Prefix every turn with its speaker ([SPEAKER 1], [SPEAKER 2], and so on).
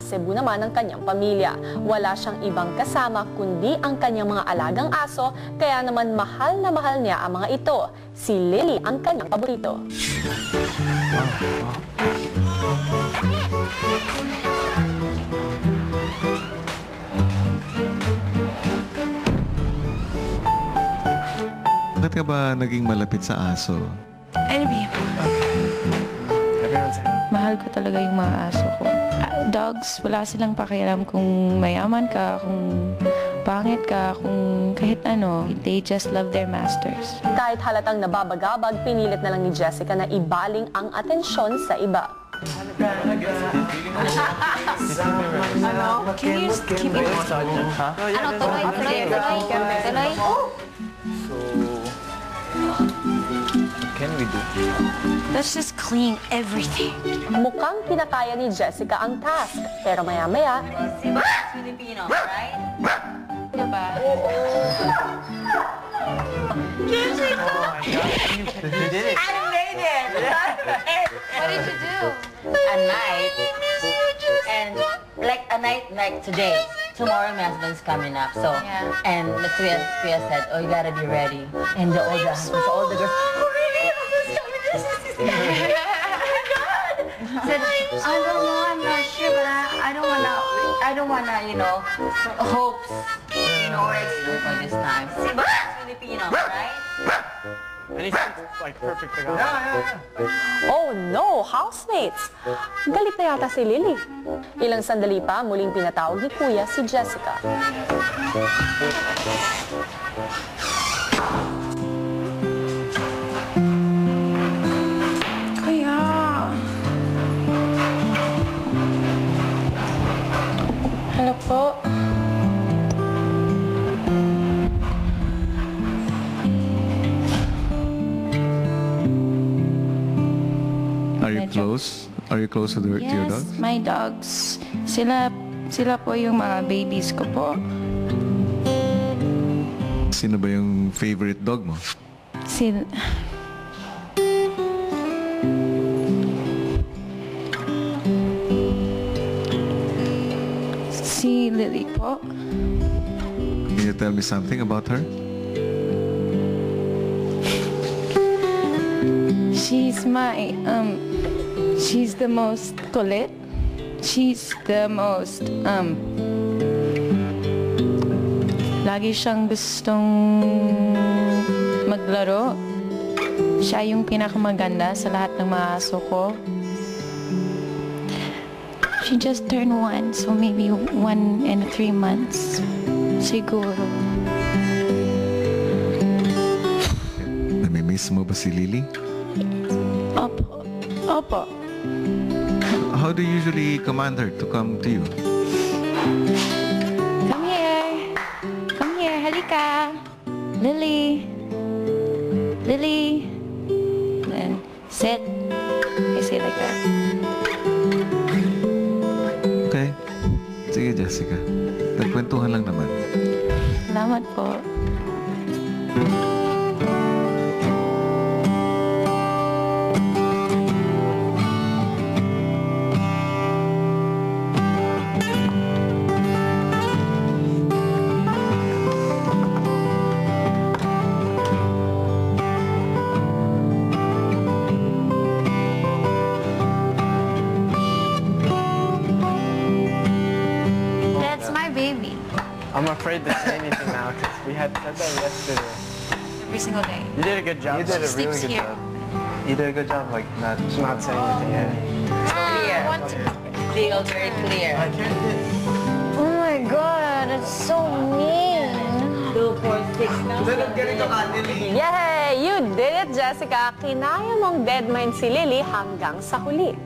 [SPEAKER 1] Cebu naman ang kanyang pamilya. Wala siyang ibang kasama kundi ang kanyang mga alagang aso, kaya naman mahal na mahal niya ang mga ito. Si Lily ang kanyang paborito.
[SPEAKER 2] Bakit ka ba naging malapit sa aso?
[SPEAKER 3] Ano ba? Mahal ko talaga yung mga aso ko. Dogs, wala silang pakialam kung mayaman ka, kung pangit ka, kung kahit ano. They just love their masters.
[SPEAKER 1] Kahit halatang nababagabag, pinilit na lang ni Jessica na ibaling ang atensyon sa iba.
[SPEAKER 3] Ano? Can you Ano? Tuloy?
[SPEAKER 4] What can we do?
[SPEAKER 3] Let's just clean everything.
[SPEAKER 1] Mukhang kinakaya ni Jessica ang task, pero maya-maya,
[SPEAKER 5] Filipino, right?
[SPEAKER 3] Diba?
[SPEAKER 5] Jessica!
[SPEAKER 4] You did it.
[SPEAKER 5] I made it!
[SPEAKER 3] What did you do?
[SPEAKER 5] A night, and like a night like today. Tomorrow my husband's coming up, so
[SPEAKER 3] Yeah.
[SPEAKER 5] and the Tuya said, "Oh, you gotta be ready." And the older husbands, all the girls, "Oh, really? My husband's coming." Oh my God! Said, "I don't know, I'm not sure, but I don't wanna, you know, hopes, you know, or expect for this time." See, but it's Filipino, right?
[SPEAKER 4] And he sounds like perfect to go. Yeah.
[SPEAKER 1] oh no, housemates! Galit na yata si Lily. Ilang sandali pa, muling pinatawag ni Kuya si Jessica.
[SPEAKER 3] Kaya... Hello po?
[SPEAKER 2] Are you close? Are you close to your dog?
[SPEAKER 3] Yes, my dogs. Sila po yung mga babies ko po.
[SPEAKER 2] Sino ba yung favorite dog mo?
[SPEAKER 3] Sil... Si Lily po.
[SPEAKER 2] Can you tell me something about her?
[SPEAKER 3] She's the most kulit. She's the most, lagi siyang gustong maglaro. Siya yung pinakamaganda sa lahat ng mga aso ko. She just turned 1, so maybe 1 and 3 months. Siguro.
[SPEAKER 2] Namimiss mo ba si Lily?
[SPEAKER 3] Opo. Opo.
[SPEAKER 2] How do you usually command her to come to you?
[SPEAKER 3] Come here. Come here. Halika. Lily. Lily. Then sit. I say like that.
[SPEAKER 2] Okay. Sige, Jessica. Nagkwentuhan lang naman.
[SPEAKER 3] Salamat po. That's my baby.
[SPEAKER 4] I'm afraid to say anything now because we had said that yesterday.
[SPEAKER 3] Every single day.
[SPEAKER 4] You did a good job.
[SPEAKER 6] You did a
[SPEAKER 3] She
[SPEAKER 6] really
[SPEAKER 3] sleeps
[SPEAKER 6] good
[SPEAKER 3] here.
[SPEAKER 6] job. You did a good job, like not
[SPEAKER 4] Not saying anything.
[SPEAKER 5] Clear. Legal, very clear.
[SPEAKER 3] Oh my God, that's so mean.
[SPEAKER 5] 2, 4, 6 now.
[SPEAKER 1] Yay! You did it, Jessica! Kinaya mong deadmine si Lily hanggang sa huli.